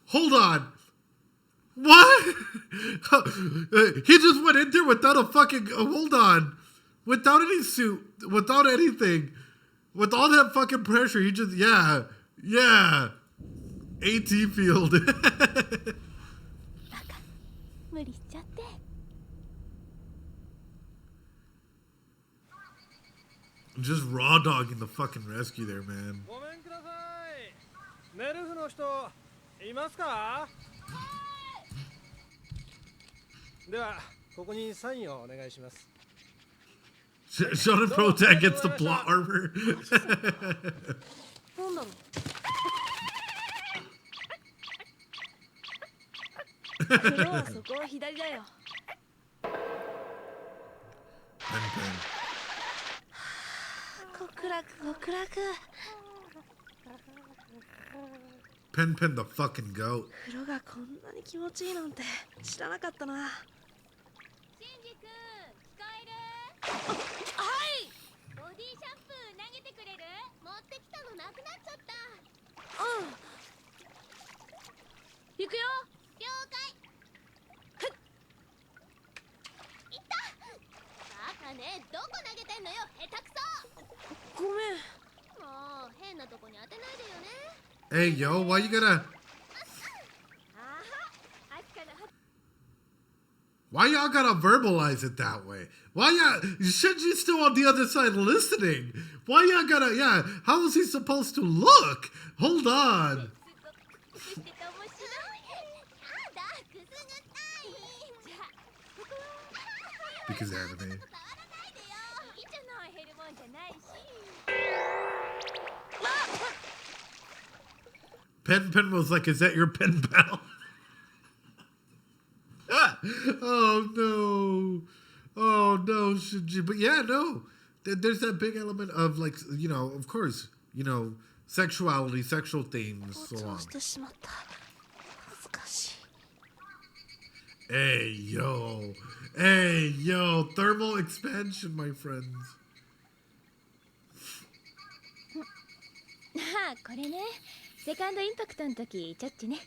Speaker 1: Hold on. What? He just went in there without a fucking... hold on. Without any suit. Without anything. With all that fucking pressure, he just... Yeah. AT field.
Speaker 3: 無理しちゃって。
Speaker 1: Just raw dogging the fucking rescue there, man.
Speaker 2: ごめんください。ネルフの人いますか？ではここにサインをお願いします。
Speaker 1: Shonen Protag gets the plot armor.
Speaker 4: なんだろう。黒はそこは左だよ。極楽極楽。
Speaker 1: Pen Pen the fucking goat.
Speaker 4: 黒がこんなに気持ちいいなんて知らなかったな。
Speaker 3: シンジ君、聞こえる？はい。ボディシャンプー投げてくれる？持ってきたのなくなっちゃった。
Speaker 4: うん。行くよ。
Speaker 3: 了解。いった。バカね、どこ投げてんのよ、下手くそ。
Speaker 4: ごめん。
Speaker 3: もう変なとこに当てないでよね。
Speaker 1: Hey, yo, why you gotta... Why y'all gotta verbalize it that way? Why y'all... Shinji's still on the other side listening. Why y'all gotta... Yeah, how is he supposed to look? Hold on. Because anime. Pen Pen was like, is that your pen pal? Oh no. Oh no, Shinji. But yeah, no. There's that big element of like, you know, of course, you know, sexuality, sexual themes, so on. Hey yo. Hey yo. Thermal expansion, my friends.
Speaker 3: ああ、これね。セカンドインパクトの時、ちょっちね。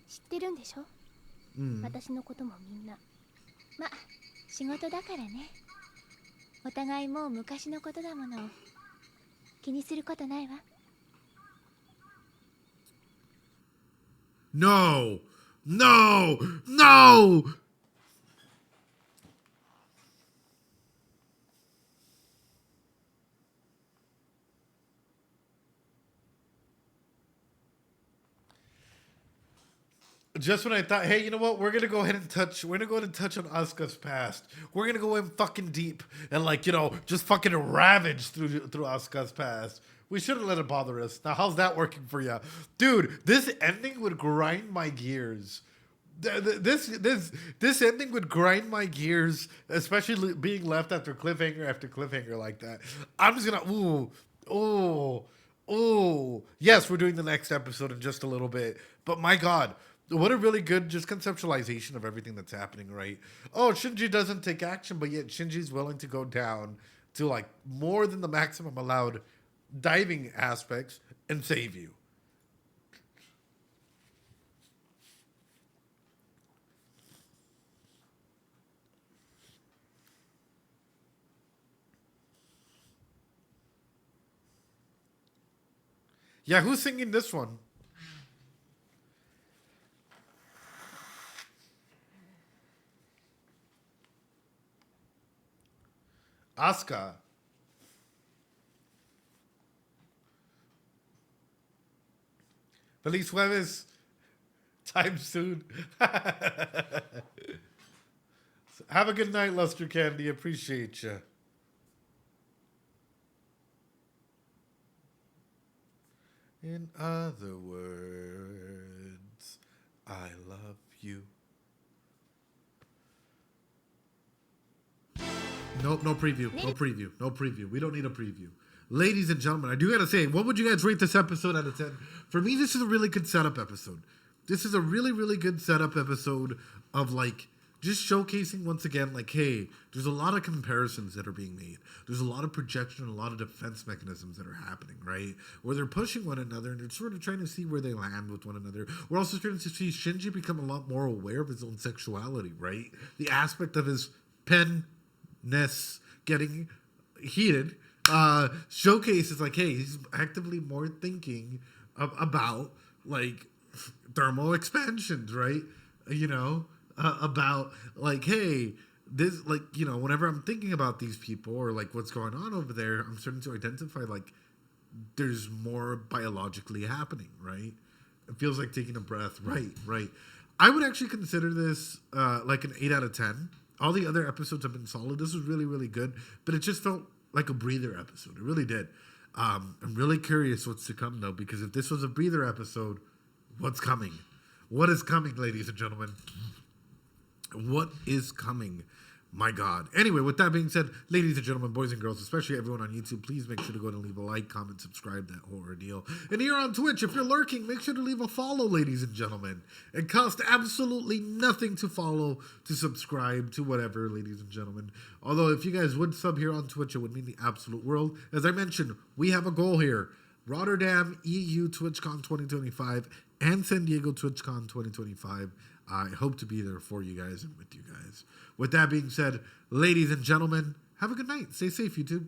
Speaker 3: 知ってるんでしょ？私のこともみんな。ま、仕事だからね。お互いもう昔のことだもの。気にすることないわ。
Speaker 1: No! No! No! Just when I thought, hey, you know what? We're gonna go ahead and touch on Asuka's past. We're gonna go in fucking deep and like, you know, just fucking ravage through Asuka's past. We shouldn't let it bother us. Now, how's that working for you? Dude, this ending would grind my gears. This ending would grind my gears, especially being left after cliffhanger like that. I'm just gonna, yes, we're doing the next episode in just a little bit. But my God, what a really good just conceptualization of everything that's happening, right? Oh, Shinji doesn't take action, but yet Shinji's willing to go down to like more than the maximum allowed diving aspects and save you. Yeah, who's singing this one? Asuka. Feliz Jueves. Time soon. Have a good night, Luster Candy. Appreciate you. In other words, I love you. Nope, no preview. No preview. No preview. We don't need a preview. Ladies and gentlemen, I do gotta say, what would you guys rate this episode out of 10? For me, this is a really good setup episode. This is a really, really good setup episode of like just showcasing once again, like, hey, there's a lot of comparisons that are being made. There's a lot of projection and a lot of defense mechanisms that are happening, right? Where they're pushing one another and they're sort of trying to see where they land with one another. We're also starting to see Shinji become a lot more aware of his own sexuality, right? The aspect of his penness getting heated showcases like, hey, he's actively more thinking about like thermal expansions, right? You know, about like, hey, this, like, you know, whenever I'm thinking about these people or like what's going on over there, I'm starting to identify like there's more biologically happening, right? It feels like taking a breath. Right. I would actually consider this like an 8 out of 10. All the other episodes have been solid. This was really, really good, but it just felt like a breather episode. It really did. I'm really curious what's to come, though, because if this was a breather episode, what's coming? What is coming, ladies and gentlemen? What is coming? My God. Anyway, with that being said, ladies and gentlemen, boys and girls, especially everyone on YouTube, please make sure to go and leave a like, comment, subscribe, that whole ordeal. And here on Twitch, if you're lurking, make sure to leave a follow, ladies and gentlemen. It costs absolutely nothing to follow, to subscribe, to whatever, ladies and gentlemen. Although, if you guys would sub here on Twitch, it would mean the absolute world. As I mentioned, we have a goal here. Rotterdam EU TwitchCon 2025 and San Diego TwitchCon 2025. I hope to be there for you guys and with you guys. With that being said, ladies and gentlemen, have a good night. Stay safe, YouTube.